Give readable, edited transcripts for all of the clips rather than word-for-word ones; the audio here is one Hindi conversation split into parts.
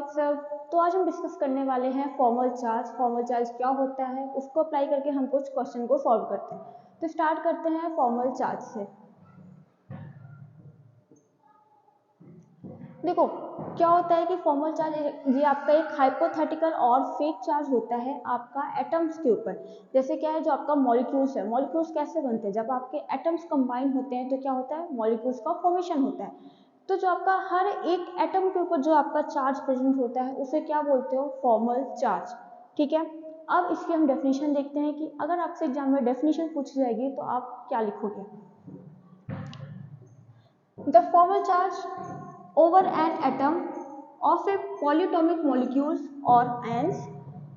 सब। तो आज हम डिस्कस करने वाले हैं फॉर्मल चार्ज। फॉर्मल चार्ज क्या होता है, उसको अप्लाई करके हम कुछ क्वेश्चन को सॉल्व करते हैं। तो स्टार्ट करते हैं फॉर्मल चार्ज से। देखो क्या होता है कि फॉर्मल चार्ज ये आपका एक हाइपोथेटिकल और फेक चार्ज होता है आपका एटम्स के ऊपर। जैसे क्या है, जो आपका मॉलिक्यूल्स है, मॉलिक्यूल्स कैसे बनते हैं, जब आपके एटम्स कंबाइन होते हैं तो क्या होता है, मॉलिक्यूल्स का फॉर्मेशन होता है। तो जो आपका हर एक एटम के ऊपर जो आपका चार्ज प्रेजेंट होता है उसे क्या बोलते हो, फॉर्मल चार्ज। ठीक है, अब इसकी हम डेफिनेशन देखते हैं कि अगर आपसे एग्जाम में डेफिनेशन पूछी जाएगी तो आप क्या लिखोगे। The formal charge over an atom of a polyatomic molecules or ions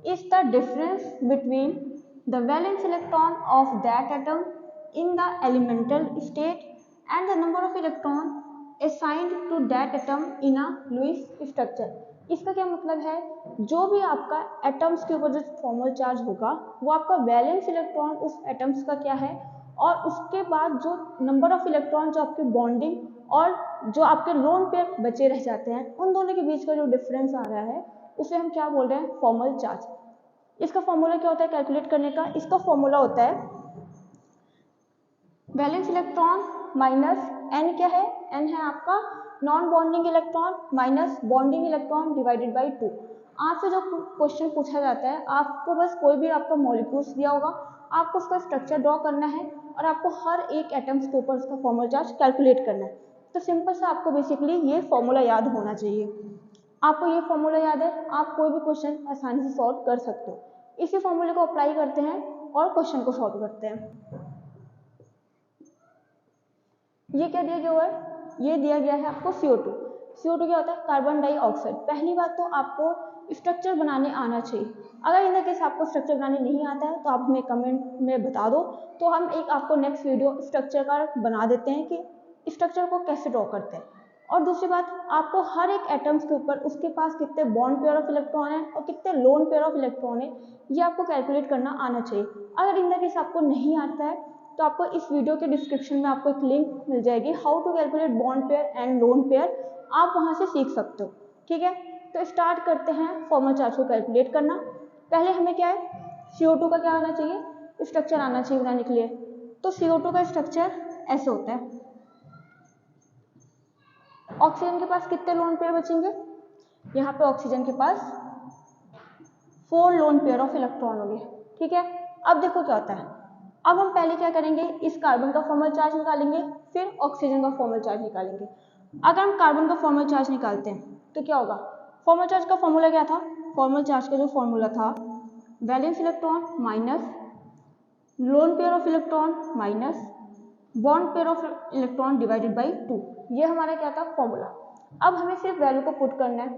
is the difference between the valence electron of that atom in the elemental state and the number of electron assigned to that atom in a Lewis structure। इसका क्या मतलब है, जो भी आपका एटम्स के ऊपर जो फॉर्मल चार्ज होगा वो आपका वैलेंस इलेक्ट्रॉन उस एटम्स का क्या है, और उसके बाद जो नंबर ऑफ इलेक्ट्रॉन जो आपके बॉन्डिंग और जो आपके लोन पेयर बचे रह जाते हैं उन दोनों के बीच का जो डिफरेंस आ रहा है उसे हम क्या बोल रहे हैं, फॉर्मल चार्ज। इसका फॉर्मूला क्या होता है कैलकुलेट करने का, इसका फॉर्मूला होता है वैलेंस इलेक्ट्रॉन माइनस एन, क्या है, एन है आपका non bonding electron minus bonding electron divided by 2। आपसे जो क्वेश्चन पूछा जाता है, आपको बस कोई भी आपका मॉलिक्यूल्स दिया होगा, आपको उसका स्ट्रक्चर ड्रॉ करना है और आपको हर एक एटम्स के ऊपर उसका फॉर्मल चार्ज कैलकुलेट करना है। तो सिंपल सा आपको बेसिकली ये फॉर्मूला याद होना चाहिए। आपको ये फॉर्मूला याद है, आप कोई भी क्वेश्चन आसानी से सॉल्व कर सकते हो। इसी फॉर्मूले को अप्लाई करते हैं और क्वेश्चन को सॉल्व करते हैं। ये क्या दिया गया है, ये दिया गया है आपको CO2। CO2 क्या होता है, कार्बन डाइऑक्साइड। पहली बात तो आपको स्ट्रक्चर बनाने आना चाहिए। अगर इन केस आपको स्ट्रक्चर बनाने नहीं आता है तो आप हमें कमेंट में बता दो, तो हम एक आपको नेक्स्ट वीडियो स्ट्रक्चर का बना देते हैं कि स्ट्रक्चर को कैसे ड्रॉ करते हैं। और दूसरी बात, आपको हर एक एटम्स के ऊपर उसके पास कितने बॉन्ड पेयर ऑफ इलेक्ट्रॉन है और कितने लोन पेयर ऑफ इलेक्ट्रॉन है, ये आपको कैलकुलेट करना आना चाहिए। अगर इन केस आपको नहीं आता है तो आपको इस वीडियो के डिस्क्रिप्शन में आपको एक लिंक मिल जाएगी, how to calculate bond payer and loan payer, आप वहां से सीख सकते हो। ठीक है, तो स्टार्ट करते हैं फॉर्मल चार्ज को कैलकुलेट करना। पहले हमें क्या है, CO2 का क्या आना चाहिए, स्ट्रक्चर आना चाहिए बनाने के लिए। तो CO2 का स्ट्रक्चर ऐसे होता है। ऑक्सीजन के पास कितने लोन पेयर बचेंगे, यहाँ पे ऑक्सीजन के पास 4 लोन पेयर ऑफ इलेक्ट्रॉन होंगे। ठीक है, अब देखो क्या होता है, अब हम पहले क्या करेंगे, इस कार्बन का फॉर्मल चार्ज निकालेंगे, फिर ऑक्सीजन का फॉर्मल चार्ज निकालेंगे। अगर हम कार्बन का फॉर्मल चार्ज निकालते हैं तो क्या होगा, फॉर्मल चार्ज का फॉर्मूला क्या था, फॉर्मल चार्ज का जो फॉर्मूला था valence electron minus lone pair of electron minus bond pair of electron divided by 2। ये हमारा क्या था, फॉर्मूला। अब हमें सिर्फ वैल्यू को पुट करना है।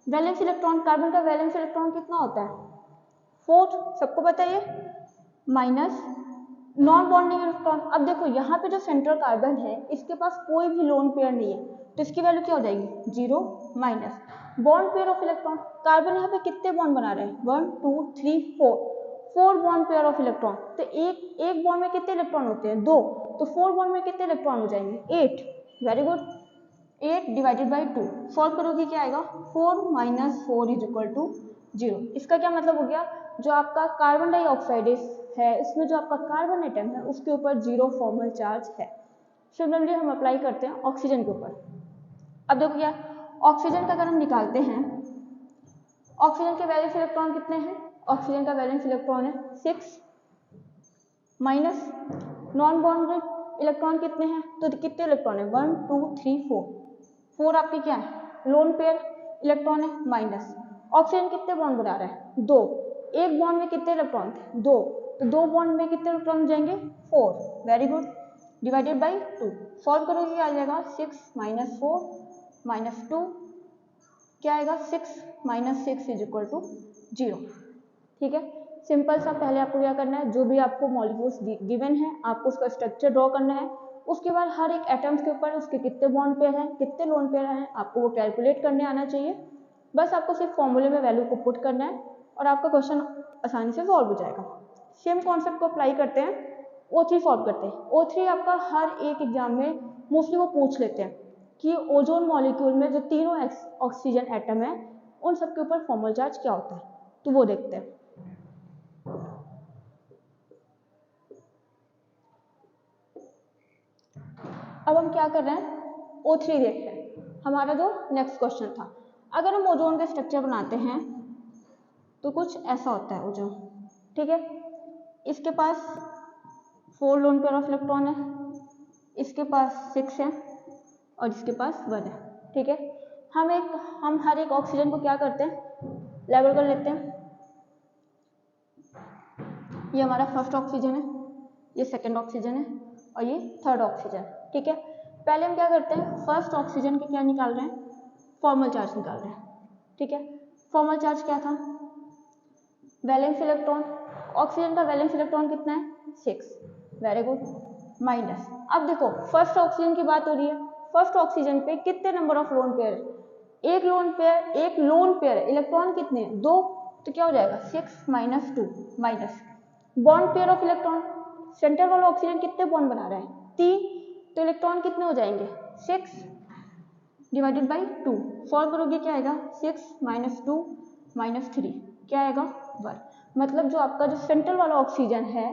वैलेंस इलेक्ट्रॉन, कार्बन का वैलेंस इलेक्ट्रॉन कितना होता है, 4, सबको पता है ये, माइनस नॉन बॉन्डिंग इलेक्ट्रॉन। अब देखो यहाँ पे जो सेंट्रल कार्बन है इसके पास कोई भी लोन पेयर नहीं है, तो इसकी वैल्यू क्या हो जाएगी, 0 minus bond pair of electron. Carbon यहाँ पे कितने बॉन्ड बना रहे हैं, 1 2 3 4 बॉन्ड पेयर ऑफ इलेक्ट्रॉन। तो एक बॉन्ड में कितने इलेक्ट्रॉन होते हैं, 2, तो 4 बॉन्ड में कितने इलेक्ट्रॉन हो जाएंगे, 8। Very good, 8 divided by 2 solve करोगे क्या आएगा, 4 माइनस 4 इज इक्वल टू 0। इसका क्या मतलब हो गया, जो आपका कार्बन डाइऑक्साइड है इसमें जो आपका कार्बन एटम है उसके ऊपर 0 फॉर्मल चार्ज है। सिमिलरली हम अप्लाई करते हैं ऑक्सीजन के ऊपर। अब देखो क्या, ऑक्सीजन का अगर हम निकालते हैं, ऑक्सीजन के वैलेंस इलेक्ट्रॉन कितने हैं, ऑक्सीजन का वैलेंस इलेक्ट्रॉन है 6 माइनस नॉन बॉन्डेड इलेक्ट्रॉन कितने हैं, तो कितने इलेक्ट्रॉन है, 1 2 3 4 आपके क्या है, लोन पेयर इलेक्ट्रॉन है, माइनस ऑक्सीजन कितने बॉन्ड बना रहा है, 2, एक बॉन्ड में कितने इलेक्ट्रॉन थे, 2, तो 2 बॉन्ड में कितने इलेक्ट्रॉन हो जाएंगे, 4। Very good, divided by 2 solve करोगे क्या आ जाएगा, 6 माइनस 4 माइनस 2 क्या आएगा, 6 माइनस 6 इज इक्वल टू 0। ठीक है, सिंपल सा। पहले आपको क्या करना है, जो भी आपको मॉलिक्यूल्स गिवन है आपको उसका स्ट्रक्चर ड्रॉ करना है। उसके बाद हर एक एटम्स के ऊपर उसके कितने बॉन्ड पेयर हैं, कितने लोन पेयर हैं, आपको वो कैलकुलेट करने आना चाहिए। बस आपको सिर्फ फॉर्मूले में वैल्यू को पुट करना है और आपका क्वेश्चन आसानी से सॉल्व हो जाएगा। सेम कॉन्सेप्ट को अप्लाई करते हैं, O3 सॉल्व करते हैं। O3 आपका हर एक एग्जाम में मोस्टली वो पूछ लेते हैं कि ओजोन मॉलिक्यूल में जो तीनों ऑक्सीजन एटम है उन सब के ऊपर फॉर्मल चार्ज क्या होता है, तो वो देखते हैं। अब हम क्या कर रहे हैं, O3 देखते हैं, हमारा जो नेक्स्ट क्वेश्चन था। अगर हम ओजोन का स्ट्रक्चर बनाते हैं तो कुछ ऐसा होता है ओजोन, ठीक है। इसके पास 4 लोन पेयर ऑफ इलेक्ट्रॉन है, इसके पास 6 है और इसके पास 1 है, ठीक है। हम हर एक ऑक्सीजन को क्या करते हैं, लेबल कर लेते हैं। ये हमारा फर्स्ट ऑक्सीजन है, ये सेकंड ऑक्सीजन है और ये थर्ड ऑक्सीजन, ठीक है। पहले हम क्या करते हैं, फर्स्ट ऑक्सीजन के क्या निकाल रहे हैं, फॉर्मल चार्ज निकाल रहे हैं, ठीक है। फॉर्मल चार्ज क्या था, वैलेंस इलेक्ट्रॉन, ऑक्सीजन का वैलेंस इलेक्ट्रॉन कितना है, 6, वेरी गुड, माइनस। अब देखो फर्स्ट ऑक्सीजन की बात हो रही है, फर्स्ट ऑक्सीजन पे कितने नंबर ऑफ लोन पेयर है, एक लोन पेयर इलेक्ट्रॉन कितने, 2, तो क्या हो जाएगा 6 minus 2 minus. Bond pair of electron, centre वाला ऑक्सीजन कितने बॉन्ड बना रहा है, 3, तो इलेक्ट्रॉन कितने हो जाएंगे 6 डिवाइडेड बाई 2, सॉल्व करोगे क्या आएगा 6 माइनस 2 माइनस 3, क्या आएगा 1। मतलब जो आपका जो सेंटर वाला ऑक्सीजन है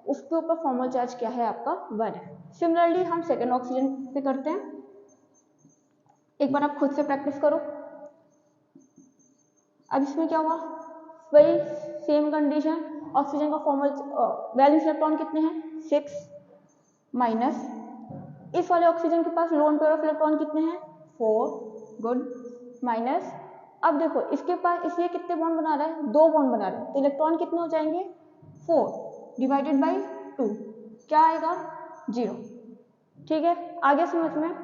उसके ऊपर फॉर्मल चार्ज क्या है आपका 1 है। सिमिलरली हम सेकेंड ऑक्सीजन पे करते हैं, एक बार आप खुद से प्रैक्टिस करो। अब इसमें क्या हुआ, वही सेम कंडीशन, ऑक्सीजन का फॉर्मल वैलेंस इलेक्ट्रॉन कितने हैं 6 माइनस, इस वाले ऑक्सीजन के पास लोन पेयर ऑफ इलेक्ट्रॉन कितने हैं 4, गुड, माइनस। अब देखो इसके पास इसलिए कितने बॉन्ड बना रहा है, 2 बॉन्ड बना रहा है, तो इलेक्ट्रॉन कितने हो जाएंगे 4 डिवाइडेड बाई 2, क्या आएगा 0, ठीक है। आगे समझ में,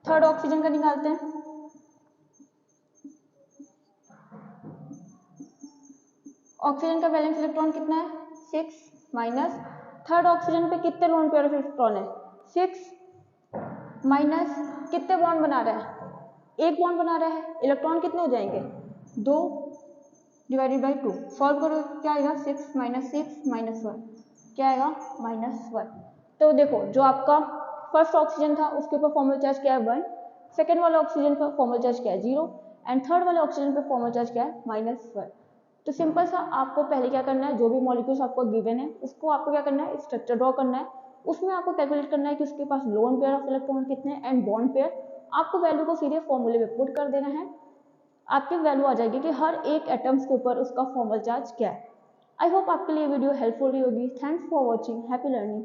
थर्ड ऑक्सीजन का निकालते हैं। ऑक्सीजन का वैलेंस इलेक्ट्रॉन कितना है 6 माइनस, थर्ड ऑक्सीजन पे कितने लोन पेयर ऑफ इलेक्ट्रॉन है 6 माइनस, कितने बॉन्ड बना रहा है, एक बॉन्ड बना रहा है, इलेक्ट्रॉन कितने हो जाएंगे 2 डिवाइडेड बाई 2, सॉल्व करो क्या आएगा 6 माइनस 6 माइनस 1, क्या आएगा -1। तो देखो जो आपका फर्स्ट ऑक्सीजन था उसके ऊपर फॉर्मल चार्ज क्या है 1, सेकेंड वाला ऑक्सीजन पर फॉर्मल चार्ज क्या है 0 एंड थर्ड वाले ऑक्सीजन पर फॉर्मल चार्ज क्या है -1। तो सिंपल सा आपको पहले क्या करना है, जो भी मॉलिक्यूल्स आपको गिवन है उसको आपको क्या करना है, स्ट्रक्चर ड्रॉ करना है, उसमें आपको कैलकुलेट करना है कि उसके पास लोन पेयर ऑफ इलेक्ट्रॉन कितने एंड बॉन्ड पेयर, आपको वैल्यू को सीधे फॉर्मूले में पुट कर देना है, आपकी वैल्यू आ जाएगी कि हर एक एटम्स के ऊपर उसका फॉर्मल चार्ज क्या है। आई होप आपके लिए वीडियो हेल्पफुल रही होगी। Thanks for watching, happy learning.